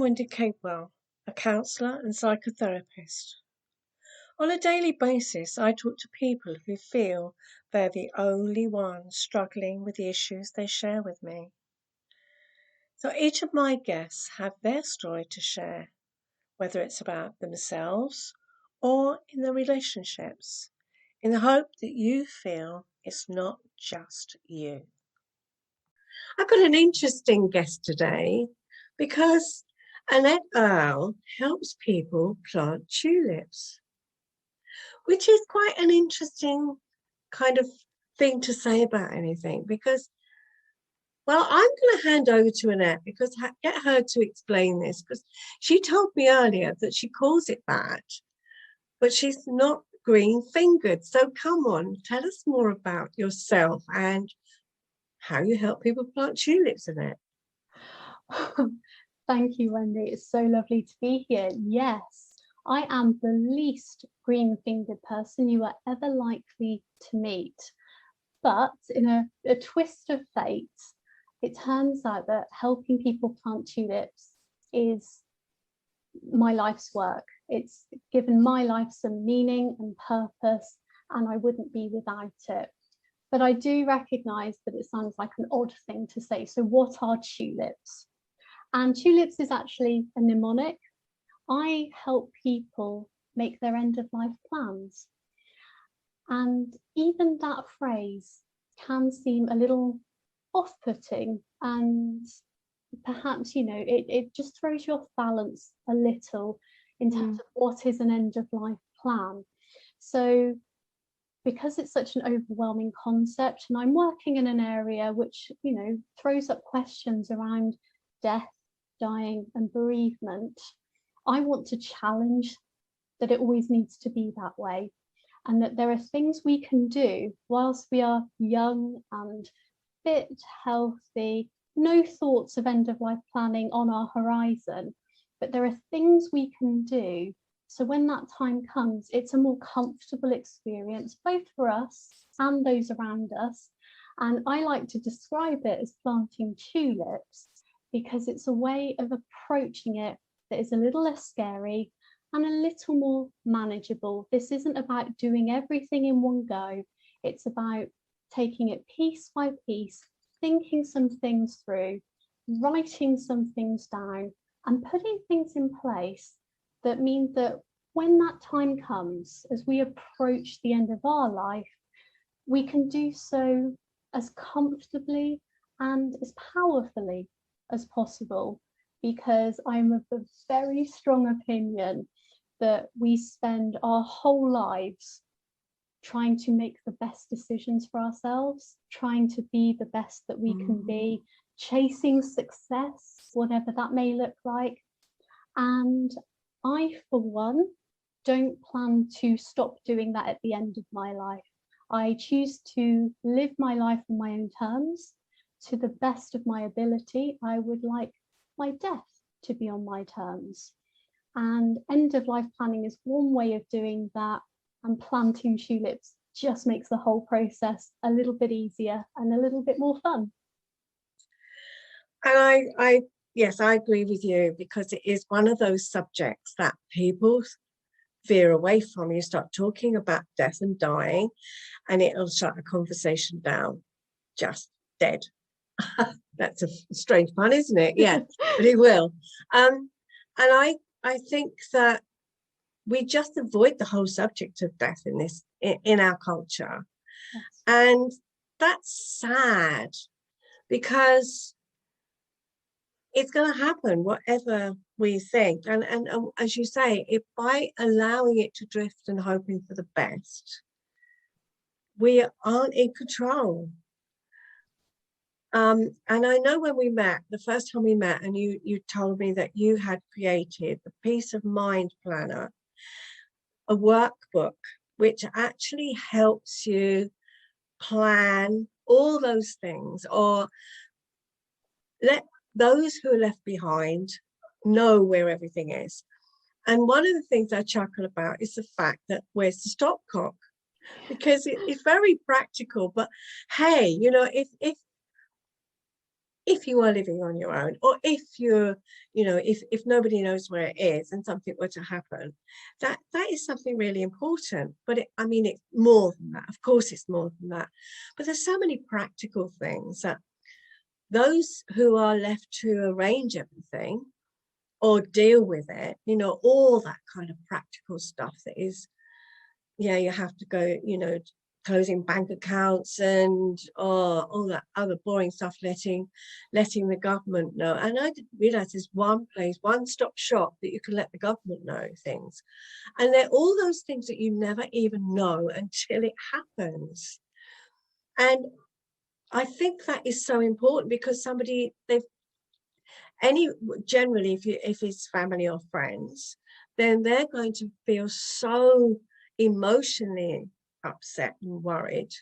Wendy Capewell, a counsellor and psychotherapist. On a daily basis, I talk to people who feel they're the only ones struggling with the issues they share with me. So each of my guests have their story to share, whether it's about themselves or in their relationships, in the hope that you feel it's not just you. I've got an interesting guest today because Annette Earl helps people plant tulips, which is quite an interesting kind of thing to say about anything because, well, I'm going to hand over to Annette because get her to explain this because she told me earlier that she calls it that, but she's not green-fingered. So come on, tell us more about yourself and how you help people plant tulips, Annette. Thank you, Wendy. It's so lovely to be here. Yes, I am the least green-fingered person you are ever likely to meet. But in a twist of fate, it turns out that helping people plant tulips is my life's work. It's given my life some meaning and purpose, and I wouldn't be without it. But I do recognise that it sounds like an odd thing to say. So what are tulips? And tulips is actually a mnemonic. I help people make their end-of-life plans. And even that phrase can seem a little off-putting, and perhaps, you know, it just throws you off balance a little in terms of what is an end-of-life plan. So because it's such an overwhelming concept, and I'm working in an area which, you know, throws up questions around death, dying and bereavement, I want to challenge that it always needs to be that way, and that there are things we can do whilst we are young and fit, healthy, no thoughts of end-of-life planning on our horizon, but there are things we can do so when that time comes, it's a more comfortable experience, both for us and those around us. And I like to describe it as planting tulips because it's a way of approaching it that is a little less scary and a little more manageable. This isn't about doing everything in one go. It's about taking it piece by piece, thinking some things through, writing some things down, and putting things in place that mean that when that time comes, as we approach the end of our life, we can do so as comfortably and as powerfully as possible, because I'm of the very strong opinion that we spend our whole lives trying to make the best decisions for ourselves, trying to be the best that we can be, chasing success, whatever that may look like. And I, for one, don't plan to stop doing that at the end of my life. I choose to live my life on my own terms, to the best of my ability. I would like my death to be on my terms. And end of life planning is one way of doing that, and planting tulips just makes the whole process a little bit easier and a little bit more fun. And yes, I agree with you, because it is one of those subjects that people veer away from. You start talking about death and dying, and it'll shut a conversation down, just dead. That's a strange pun, isn't it? Yeah, but it will. And I think that we just avoid the whole subject of death in our culture. Yes. And that's sad, because it's going to happen, whatever we think. And as you say, if by allowing it to drift and hoping for the best, we aren't in control. And I know when we met, the first time we met, and you told me that you had created the Peace of Mind Planner, a workbook which actually helps you plan all those things, or let those who are left behind know where everything is. And one of the things I chuckle about is the fact that where's the stopcock, because it's very practical. But hey, you know, if you are living on your own, or if you're, if nobody knows where it is and something were to happen, that is something really important. But I mean, it's more than that. Of course, it's more than that. But there's so many practical things that those who are left to arrange everything or deal with it, all that kind of practical stuff that is, you have to go, closing bank accounts and all that other boring stuff, letting the government know. And I didn't realize there's one place, one-stop shop that you can let the government know things. And they're all those things that you never even know until it happens. And I think that is so important, because generally, if it's family or friends, then they're going to feel so emotionally upset and worried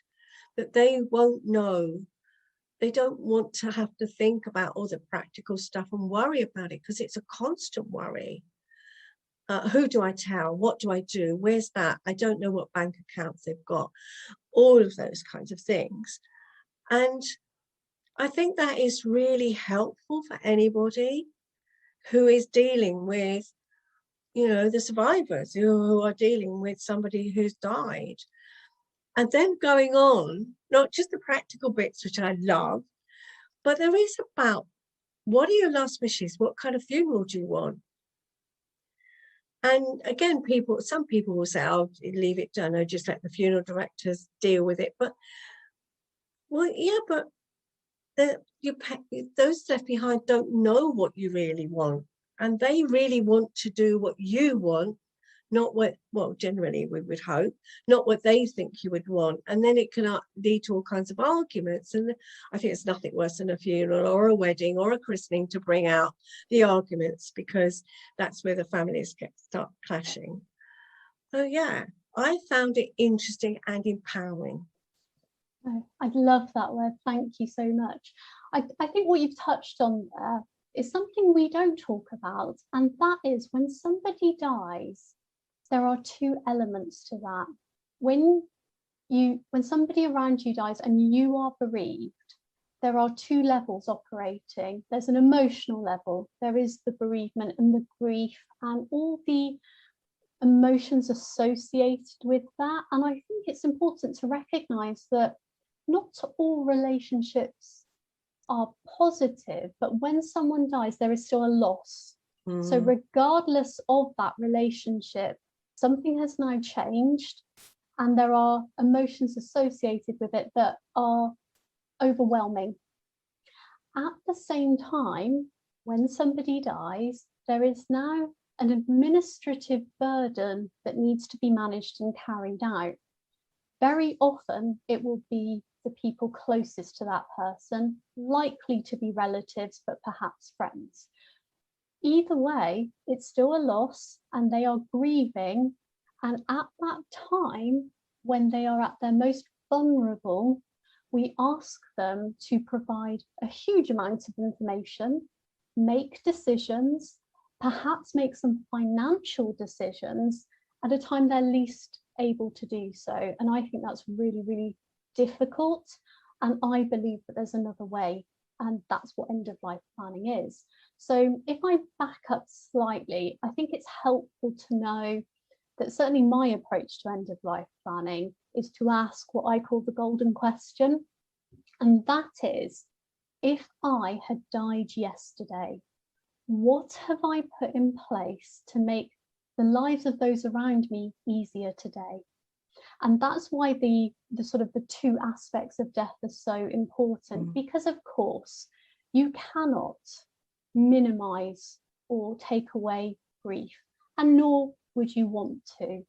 that they won't know. They don't want to have to think about all the practical stuff and worry about it, because it's a constant worry. Who do I tell? What do I do? Where's that? I don't know what bank accounts they've got. All of those kinds of things. And I think that is really helpful for anybody who is dealing with, the survivors who are dealing with somebody who's died. And then going on, not just the practical bits, which I love, but there is about, what are your last wishes? What kind of funeral do you want? And again, some people will say, "I'll leave it done, or just let the funeral directors deal with it." But, well, yeah, but those left behind don't know what you really want, and they really want to do what you want, not what, well, generally we would hope, not what they think you would want. And then it can lead to all kinds of arguments. And I think it's nothing worse than a funeral or a wedding or a christening to bring out the arguments, because that's where the families start clashing. So yeah, I found it interesting and empowering. Oh, I love that word. Thank you so much. I think what you've touched on there is something we don't talk about, and that is when somebody dies, there are two elements to that. When somebody around you dies and you are bereaved, there are two levels operating. There's an emotional level. There is the bereavement and the grief and all the emotions associated with that. And I think it's important to recognize that not all relationships are positive, but when someone dies, there is still a loss. So regardless of that relationship, something has now changed, and there are emotions associated with it that are overwhelming. At the same time, when somebody dies, there is now an administrative burden that needs to be managed and carried out. Very often, it will be the people closest to that person, likely to be relatives, but perhaps friends. Either way, it's still a loss, and they are grieving. And at that time, when they are at their most vulnerable, we ask them to provide a huge amount of information, make decisions, perhaps make some financial decisions at a time they're least able to do so. And I think that's really, really difficult. And I believe that there's another way, and that's what end of life planning is. So if I back up slightly, I think it's helpful to know that certainly my approach to end of life planning is to ask what I call the golden question. And that is, if I had died yesterday, what have I put in place to make the lives of those around me easier today? And that's why the sort of the two aspects of death are so important, because of course you cannot minimize or take away grief, and nor would you want to.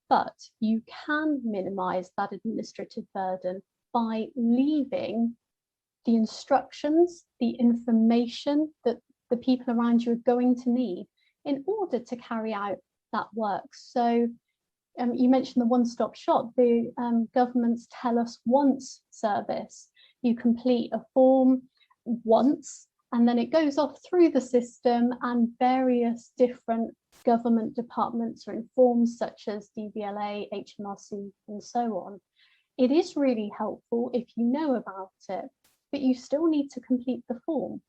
But you can minimize that administrative burden by leaving the instructions, the information that the people around you are going to need in order to carry out that work. So you mentioned the one-stop shop, the government's Tell Us Once service. You complete a form once, and then it goes off through the system, and various different government departments are informed, such as DVLA, HMRC, and so on. It is really helpful if you know about it. but you still need to complete the form.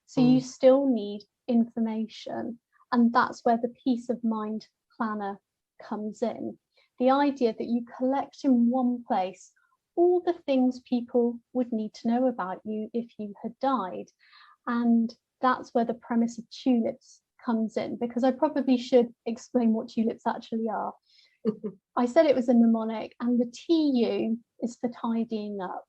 So you still need information. And that's where the peace of mind planner comes in. The idea that you collect in one place all the things people would need to know about you if you had died. And that's where the premise of tulips comes in, because I probably should explain what tulips actually are. I said it was a mnemonic, and the TU is for tidying up.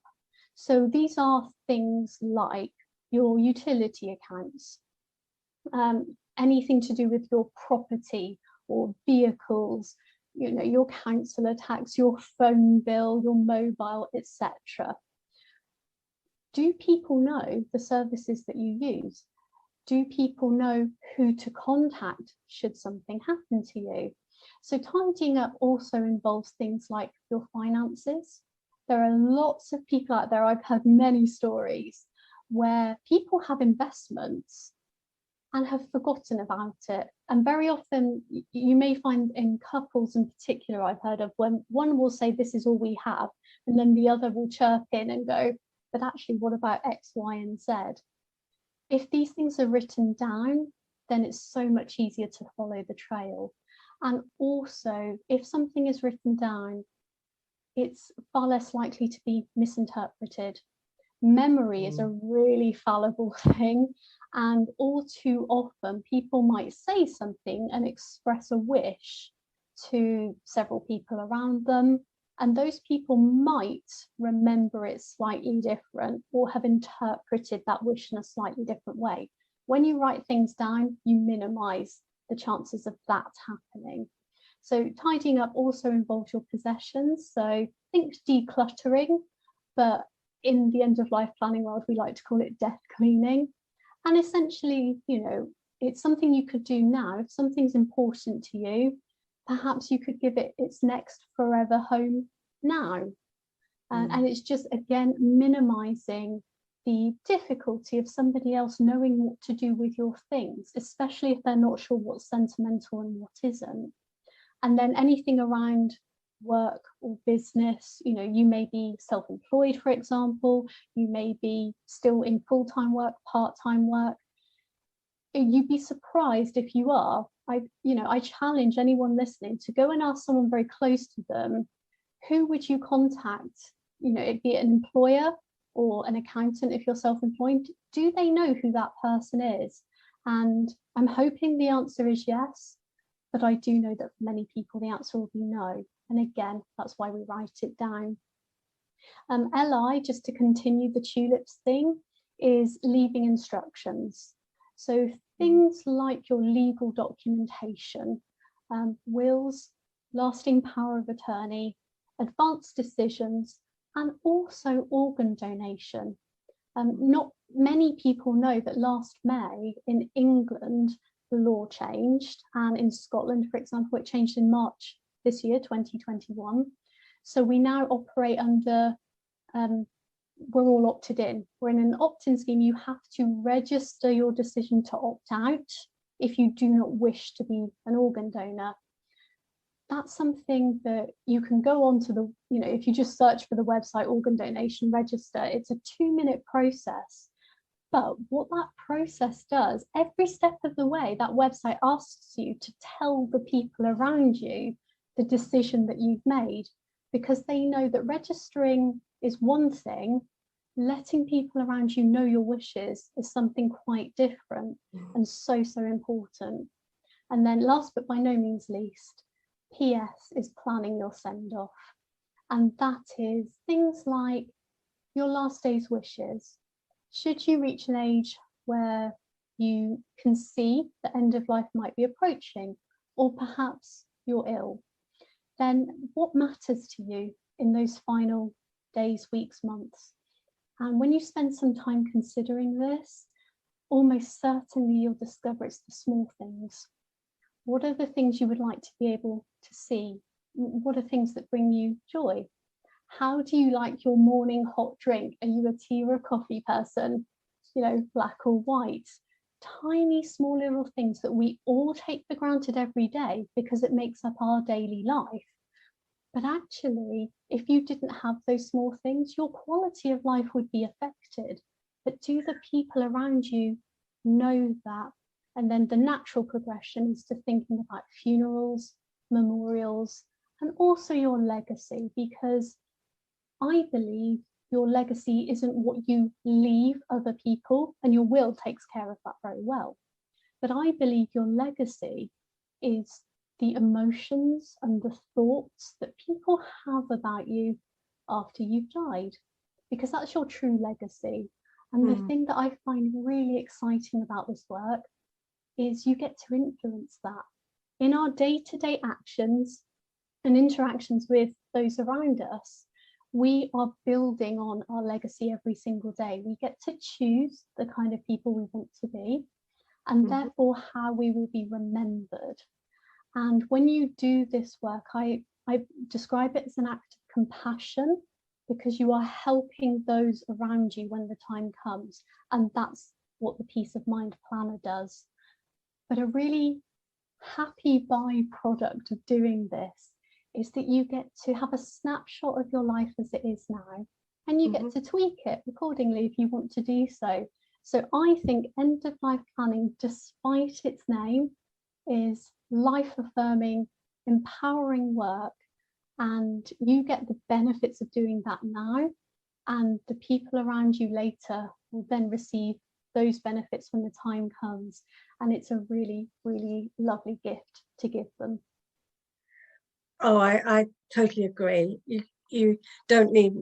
So these are things like your utility accounts, anything to do with your property or vehicles, you know, your council tax, your phone bill, your mobile, etc. Do people know the services that you use? Do people know who to contact should something happen to you? So tidying up also involves things like your finances. There are lots of people out there, I've heard many stories, where people have investments and have forgotten about it. And very often you may find in couples in particular, I've heard of, when one will say, this is all we have, and then the other will chirp in and go, but actually, what about X, Y, and Z? If these things are written down, then it's so much easier to follow the trail. And also, if something is written down, it's far less likely to be misinterpreted. Memory is a really fallible thing, and all too often people might say something and express a wish to several people around them, and those people might remember it slightly different or have interpreted that wish in a slightly different way. When you write things down, you minimize the chances of that happening. So tidying up also involves your possessions. So think decluttering, but in the end of life planning world, we like to call it death cleaning. And essentially, you know, it's something you could do now. If something's important to you, perhaps you could give it its next forever home now. And it's just, again, minimizing the difficulty of somebody else knowing what to do with your things, especially if they're not sure what's sentimental and what isn't. And then anything around work or business, you know, you may be self-employed, for example, you may be still in full-time work, part-time work. You'd be surprised if you are. I challenge anyone listening to go and ask someone very close to them, who would you contact? You know, it'd be an employer or an accountant if you're self-employed. Do they know who that person is? And I'm hoping the answer is yes, but I do know that for many people the answer will be no. And again, that's why we write it down. LI, just to continue the tulips thing, is leaving instructions. So things like your legal documentation, wills, lasting power of attorney, advanced decisions, and also organ donation. Not many people know that last May in England, the law changed, and in Scotland, for example, it changed in March this year, 2021. So we now operate under, we're all opted in. We're in an opt-in scheme. You have to register your decision to opt out if you do not wish to be an organ donor. That's something that you can go on to the, you know, if you just search for the website organ donation register, it's a 2-minute process. But what that process does, every step of the way, that website asks you to tell the people around you the decision that you've made, because they know that registering is one thing, letting people around you know your wishes is something quite different and so important. And then last but by no means least, PS is planning your send-off. And that is things like your last day's wishes. Should you reach an age where you can see the end of life might be approaching, or perhaps you're ill, then what matters to you in those final days, weeks, months? And when you spend some time considering this, almost certainly you'll discover it's the small things. What are the things you would like to be able to see? What are things that bring you joy? How do you like your morning hot drink? Are you a tea or a coffee person? You know, black or white? Tiny, small little things that we all take for granted every day because it makes up our daily life. But actually, if you didn't have those small things, your quality of life would be affected. But do the people around you know that? And then the natural progression is to thinking about funerals, memorials, and also your legacy, because I believe your legacy isn't what you leave other people, and your will takes care of that very well. But I believe your legacy is the emotions and the thoughts that people have about you after you've died, because that's your true legacy. And the thing that I find really exciting about this work is you get to influence that in our day-to-day actions and interactions with those around us. We are building on our legacy every single day. We get to choose the kind of people we want to be, and therefore how we will be remembered. And when you do this work, I describe it as an act of compassion, because you are helping those around you when the time comes. And that's what the Peace of Mind Planner does. But a really happy byproduct of doing this is that you get to have a snapshot of your life as it is now, and you get to tweak it accordingly if you want to do so. So I think end of life planning, despite its name, is life affirming, empowering work, and you get the benefits of doing that now, and the people around you later will then receive those benefits when the time comes. And it's a really, really lovely gift to give them. Oh, I totally agree. You don't need,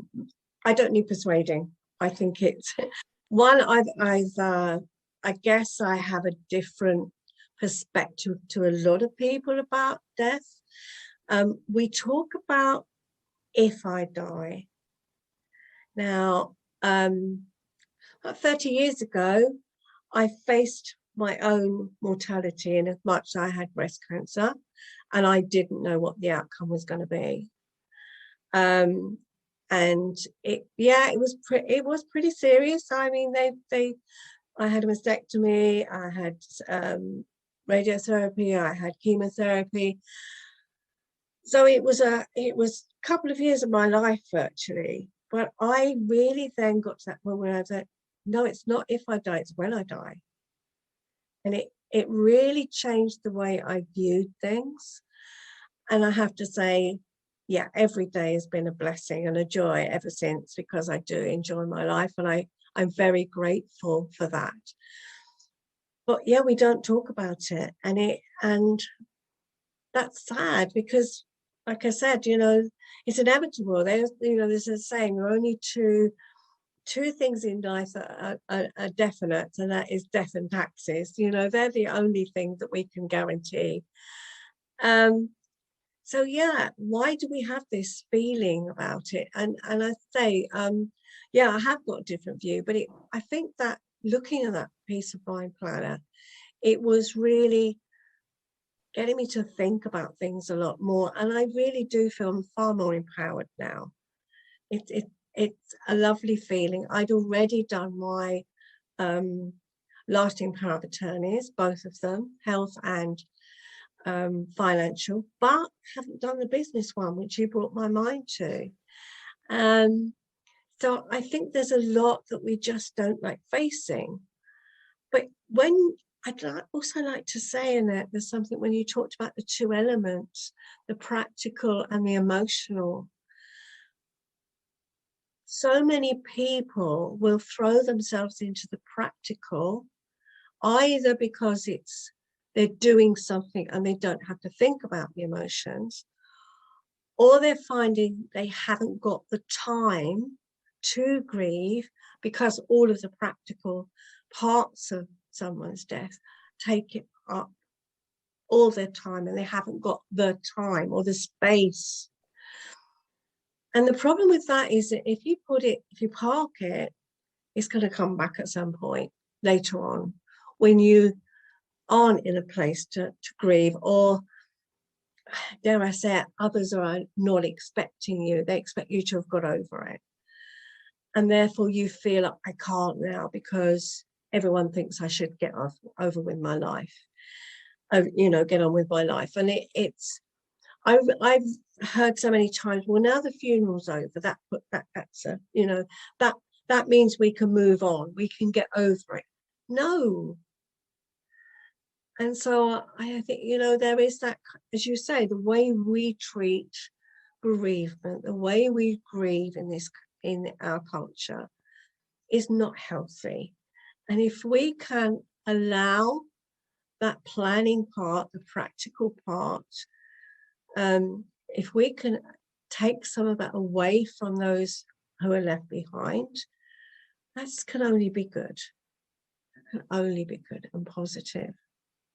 I don't need persuading. I think it's one, I guess I have a different perspective to a lot of people about death. We talk about if I die. Now, about 30 years ago, I faced my own mortality in as much as I had breast cancer, and I didn't know what the outcome was going to be. And it was pretty serious. I mean, I had a mastectomy, I had radiotherapy, I had chemotherapy. So it was a couple of years of my life virtually. But I really then got to that point where I was like, no, it's not if I die, it's when I die. And it really changed the way I viewed things. And I have to say, yeah, every day has been a blessing and a joy ever since, because I do enjoy my life, and I'm very grateful for that. But yeah, we don't talk about it, and that's sad, because like I said, it's inevitable. There's a saying, there are only two things in life that are definite, and that is death and taxes. They're the only things that we can guarantee. So yeah, why do we have this feeling about it? And I say, yeah, I have got a different view, but I think that looking at that Peace of Mind Planner, it was really getting me to think about things a lot more, and I really do feel far more empowered now. It's a lovely feeling. I'd already done my lasting power of attorneys, both of them, health and financial, but haven't done the business one, which you brought my mind to. So I think there's a lot that we just don't like facing. But I'd also like to say, Annette, there's something when you talked about the two elements, the practical and the emotional. So many people will throw themselves into the practical, either because they're doing something and they don't have to think about the emotions, or they're finding they haven't got the time to grieve because all of the practical parts of someone's death take it up all their time, and they haven't got the time or the space. And the problem with that is that if you park it, it's going to come back at some point later on when you aren't in a place to grieve, or dare I say it, others are not expecting you. They expect you to have got over it. And therefore you feel like, I can't now because everyone thinks I should get over with my life, get on with my life. And I've heard so many times, well, now the funeral's over, that's a, you know, that means we can move on, we can get over it. No. And so I think, you know, there is that, as you say, the way we treat bereavement, the way we grieve in our culture is not healthy. And if we can allow that planning part, the practical part, if we can take some of that away from those who are left behind, that can only be good. It can only be good and positive.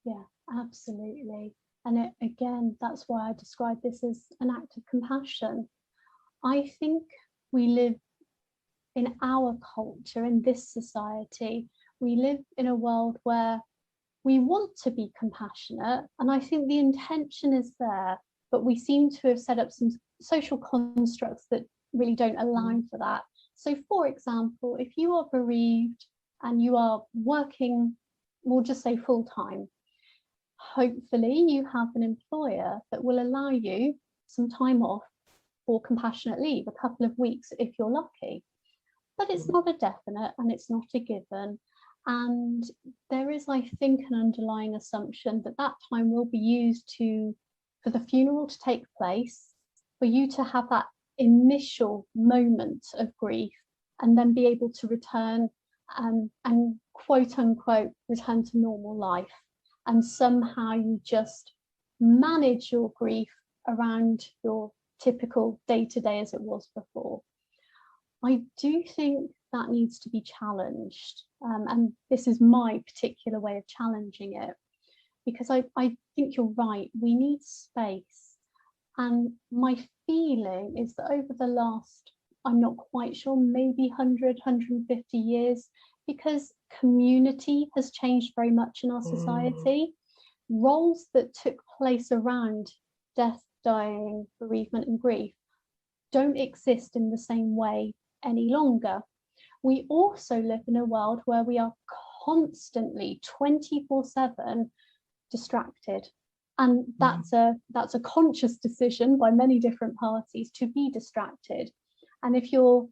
Yeah, absolutely. And again, that's why I describe this as an act of compassion. I think we live in our culture, in this society, we live in a world where we want to be compassionate, and I think the intention is there, but we seem to have set up some social constructs that really don't align for that. So, for example, if you are bereaved and you are working, we'll just say full-time, hopefully you have an employer that will allow you some time off for compassionate leave, a couple of weeks if you're lucky. But it's not a definite and it's not a given. And there is, I think, an underlying assumption that that time will be used for the funeral to take place, for you to have that initial moment of grief and then be able to return and quote unquote return to normal life. And somehow you just manage your grief around your typical day-to-day as it was before. I do think that needs to be challenged. And this is my particular way of challenging it, because I think you're right, we need space. And my feeling is that over the last, I'm not quite sure, maybe 100, 150 years, because community has changed very much in our society, roles that took place around death, dying, bereavement and grief don't exist in the same way any longer. We also live in a world where we are constantly 24/7 distracted, and that's a conscious decision by many different parties to be distracted. And if you're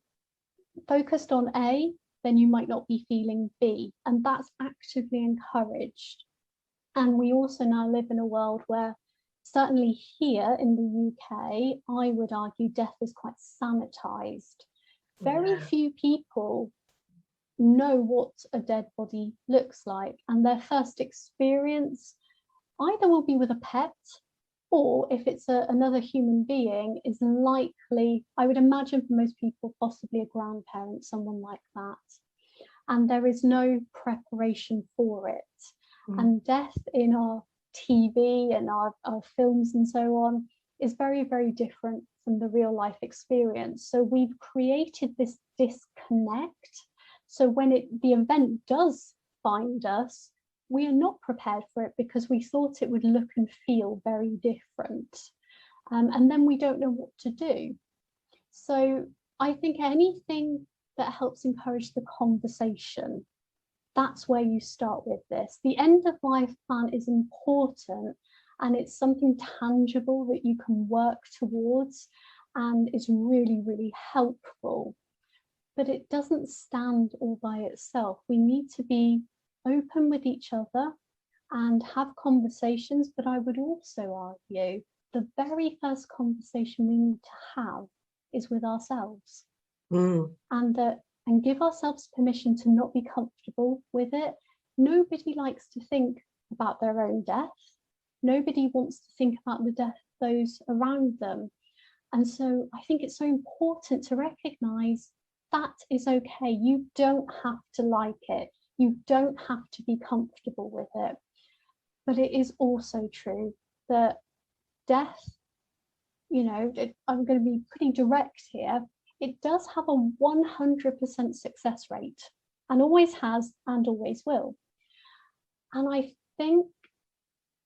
focused on A, then you might not be feeling B, and that's actively encouraged. And we also now live in a world where, certainly here in the UK, I would argue death is quite sanitized. Very few people know what a dead body looks like, and their first experience either will be with a pet, or if it's another human being, is likely, I would imagine for most people, possibly a grandparent, someone like that. And there is no preparation for it. And death in our TV and our films and so on is very, very different from the real life experience. So we've created this disconnect. So when the event does find us, we are not prepared for it because we thought it would look and feel very different. And then we don't know what to do. So I think anything that helps encourage the conversation, that's where you start with this. The end of life plan is important, and it's something tangible that you can work towards and is really, really helpful. But it doesn't stand all by itself. We need to be open with each other and have conversations. But I would also argue the very first conversation we need to have is with ourselves. And give ourselves permission to not be comfortable with it. Nobody likes to think about their own death. Nobody wants to think about the death of those around them. And so I think it's so important to recognize that is okay. You don't have to like it. You don't have to be comfortable with it. But it is also true that death, you know, I'm going to be pretty direct here, it does have a 100% success rate, and always has and always will. And I think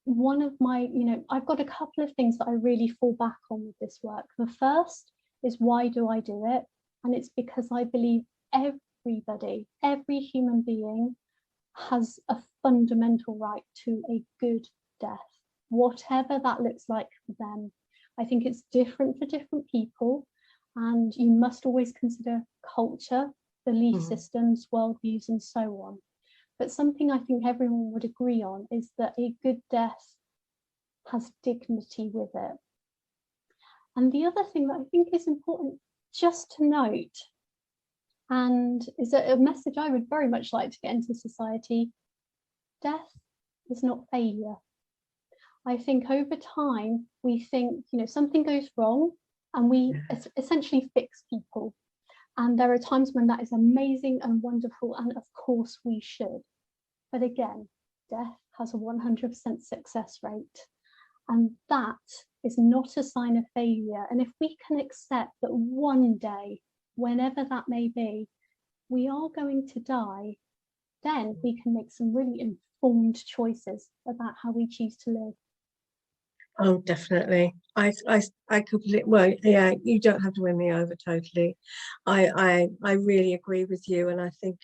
one of my, I've got a couple of things that I really fall back on with this work. The first is, why do I do it? And it's because I believe everybody, every human being has a fundamental right to a good death, whatever that looks like for them. I think it's different for different people, and you must always consider culture, belief systems, worldviews, and so on. But something I think everyone would agree on is that a good death has dignity with it. And the other thing that I think is important just to note, and is a message I would very much like to get into society: death is not failure. I think over time we think, something goes wrong and we essentially fix people. And there are times when that is amazing and wonderful, and of course we should. But again, death has a 100% success rate, and that is not a sign of failure. And if we can accept that one day, whenever that may be, we are going to die, then we can make some really informed choices about how we choose to live. Oh, definitely. I completely, well, yeah, you don't have to win me over totally. I really agree with you, and I think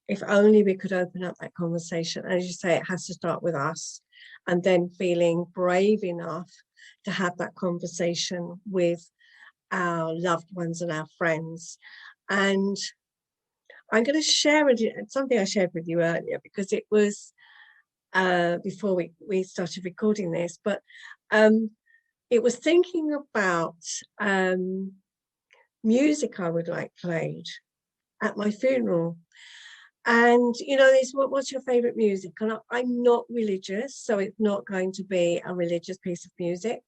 if only we could open up that conversation. As you say, it has to start with us, and then feeling brave enough to have that conversation with our loved ones and our friends. And I'm going to share something I shared with you earlier, because it was before we started recording this, but it was thinking about music I would like played at my funeral. And what's your favorite music? And I'm not religious, so it's not going to be a religious piece of music.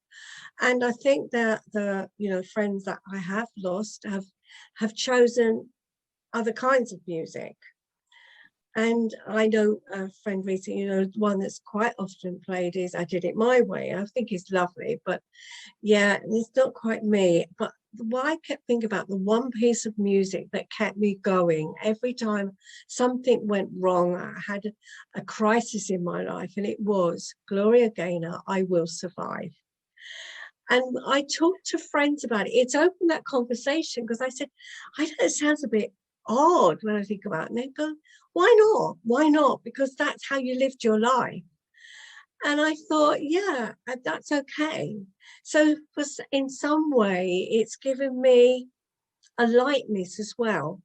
And I think that the friends that I have lost have chosen other kinds of music. And I know a friend recently, one that's quite often played is I Did It My Way. I think it's lovely, but yeah, it's not quite me. But what I kept thinking about, the one piece of music that kept me going every time something went wrong, I had a crisis in my life, and it was Gloria Gaynor, I Will Survive. And I talked to friends about it. It's opened that conversation, because I said, I know it sounds a bit odd when I think about it. And they go, why not? Why not? Because that's how you lived your life. And I thought, yeah, that's okay. So in some way, it's given me a lightness as well,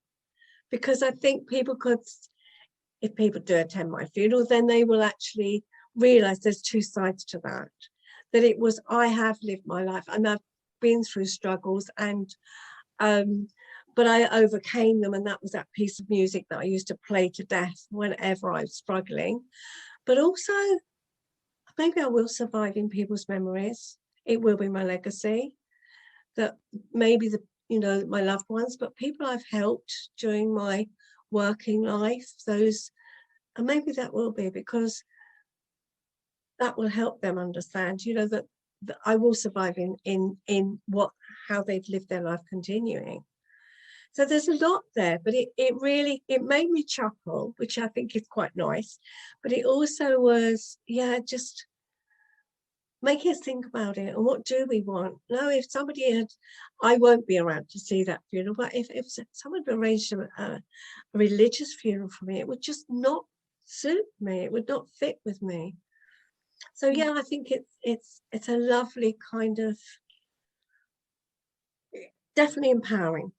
because I think if people do attend my funeral, then they will actually realize there's two sides to that it was, I have lived my life and I've been through struggles, and but I overcame them, and that was that piece of music that I used to play to death whenever I was struggling. But also, maybe I will survive in people's memories. It will be my legacy, that maybe my loved ones, but people I've helped during my working life, and maybe that will be, because that will help them understand, that I will survive in how they've lived their life continuing. So there's a lot there, but it made me chuckle, which I think is quite nice. But it also was, just making us think about it, and what do we want? No, if somebody I won't be around to see that funeral, but if someone had arranged a religious funeral for me, it would just not suit me. It would not fit with me. So yeah, I think it's a lovely kind of, definitely empowering.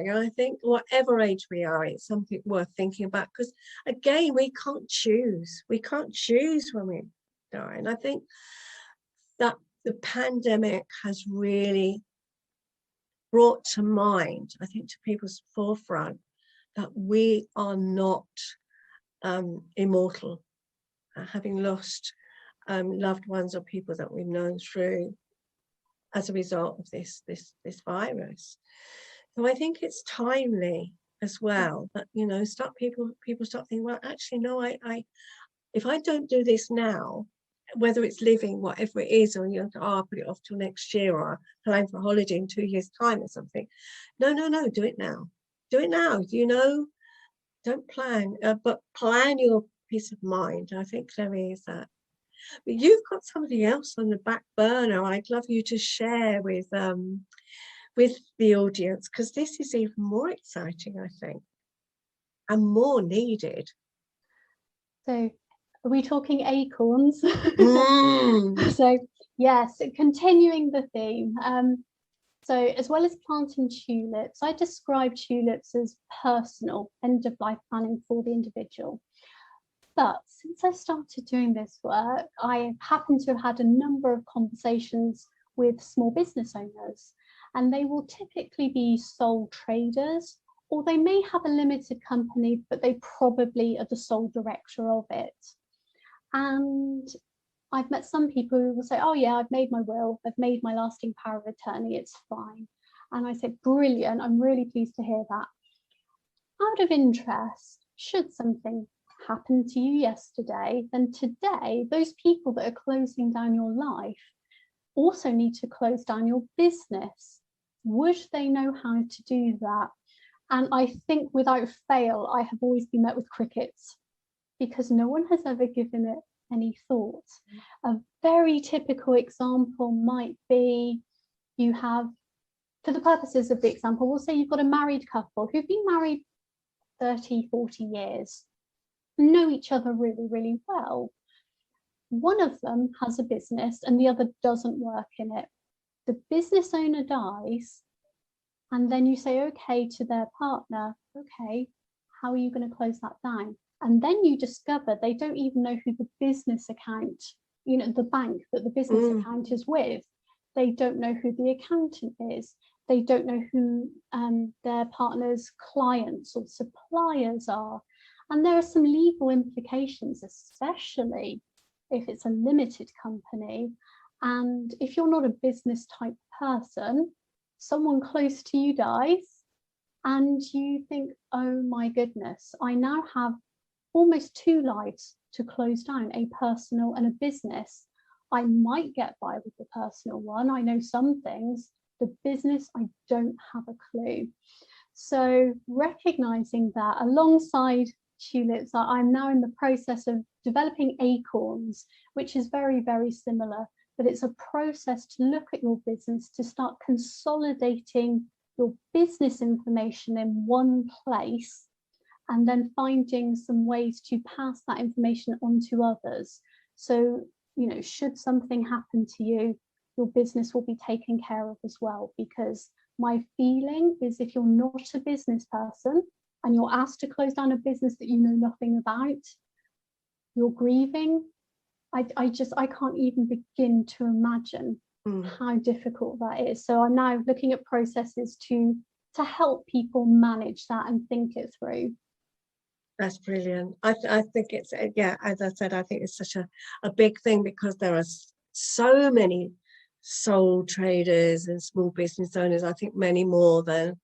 And I think whatever age we are, it's something worth thinking about, because again, we can't choose when we die. And I think that the pandemic has really brought to mind, I think, to people's forefront, that we are not immortal, having lost loved ones or people that we've known through as a result of this virus. So I think it's timely as well that people start thinking, well, actually no, I if I don't do this now, whether it's living, whatever it is, or I'll put it off till next year, or plan for a holiday in 2 years' time or something. No, do it now. Don't plan, but plan your peace of mind. I think there is that. But you've got somebody else on the back burner I'd love you to share with the audience, because this is even more exciting, I think, and more needed. So are we talking acorns? Mm. So Yes, continuing the theme. So as well as planting tulips, I describe tulips as personal end-of-life planning for the individual. But since I started doing this work, I happen to have had a number of conversations with small business owners, and they will typically be sole traders, or they may have a limited company, but they probably are the sole director of it. And I've met some people who will say, oh yeah, I've made my will, I've made my lasting power of attorney, it's fine. And I said, brilliant, I'm really pleased to hear that. Out of interest, should something happen to you yesterday, then today, those people that are closing down your life also need to close down your business. Would they know how to do that? And I think without fail, I have always been met with crickets, because no one has ever given it any thought. A very typical example might be, you have, for the purposes of the example, we'll say you've got a married couple who've been married 30, 40 years, know each other really, really well. One of them has a business and the other doesn't work in it. The business owner dies, and then you say, okay, to their partner, okay, how are you going to close that down? And then you discover they don't even know who the business account, the bank that the business account is with. They don't know who the accountant is. They don't know who their partner's clients or suppliers are. And there are some legal implications, especially if it's a limited company. And if you're not a business type person, someone close to you dies and you think, oh my goodness, I now have almost two lives to close down, a personal and a business. I might get by with the personal one. I know some things. The business, I don't have a clue. So recognizing that alongside tulips, I'm now in the process of developing acorns, which is very, very similar, but it's a process to look at your business, to start consolidating your business information in one place, and then finding some ways to pass that information on to others. So, should something happen to you, your business will be taken care of as well. Because my feeling is, if you're not a business person and you're asked to close down a business that you know nothing about, you're grieving. I can't even begin to imagine how difficult that is. So I'm now looking at processes to help people manage that and think it through. That's brilliant. I think it's, yeah, as I said, I think it's such a big thing, because there are so many sole traders and small business owners. I think many more than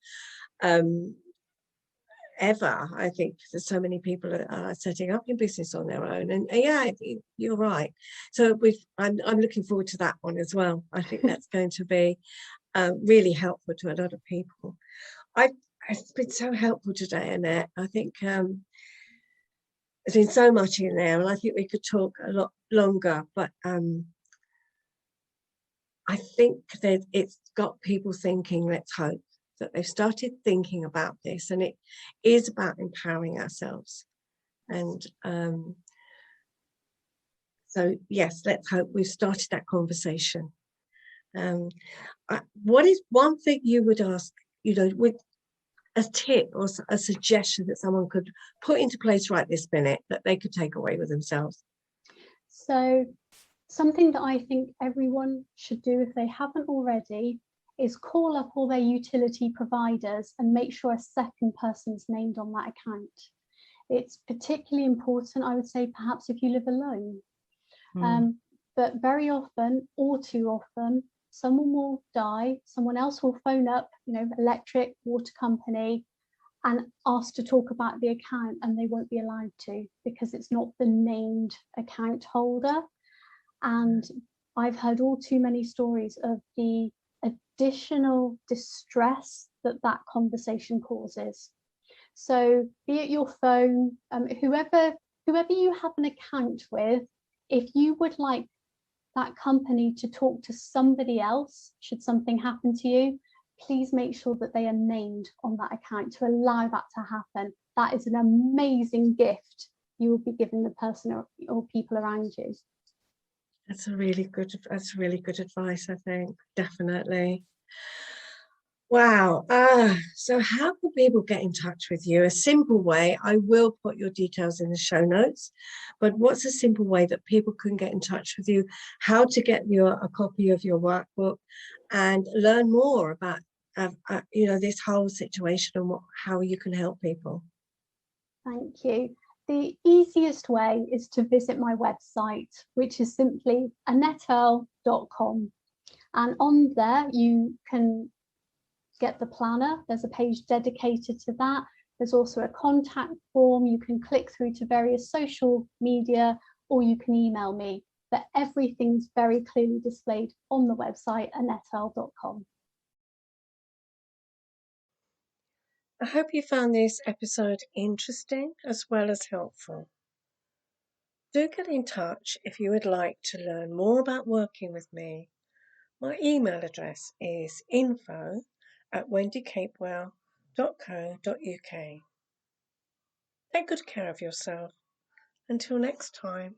ever. I think there's so many people that are setting up in business on their own, and yeah, you're right. So I'm looking forward to that one as well. I think that's going to be really helpful to a lot of people. It's been so helpful today, Annette. I think there's been so much in there, and I think we could talk a lot longer, but I think that it's got people thinking, let's hope, that they've started thinking about this, and it is about empowering ourselves. And so, yes, let's hope we've started that conversation. What is one thing you would ask, with a tip or a suggestion that someone could put into place right this minute that they could take away with themselves? So something that I think everyone should do, if they haven't already, is call up all their utility providers and make sure a second person is named on that account. It's particularly important, I would say, perhaps if you live alone. But very often, or too often, someone will die, someone else will phone up, electric, water company, and ask to talk about the account, and they won't be allowed to, because it's not the named account holder. And I've heard all too many stories of the additional distress that conversation causes. So be it your phone, whoever you have an account with, if you would like that company to talk to somebody else, should something happen to you, please make sure that they are named on that account to allow that to happen. That is an amazing gift you will be giving the person or people around you. That's really good advice, I think. Definitely. Wow. So how can people get in touch with you? A simple way, I will put your details in the show notes, but what's a simple way that people can get in touch with you? How to get a copy of your workbook and learn more about this whole situation and how you can help people? Thank you. The easiest way is to visit my website, which is simply annetteearl.com. And on there, you can get the planner. There's a page dedicated to that. There's also a contact form. You can click through to various social media, or you can email me. But everything's very clearly displayed on the website, annetteearl.com. I hope you found this episode interesting as well as helpful. Do get in touch if you would like to learn more about working with me. My email address is info@wendycapewell.co.uk. Take good care of yourself. Until next time.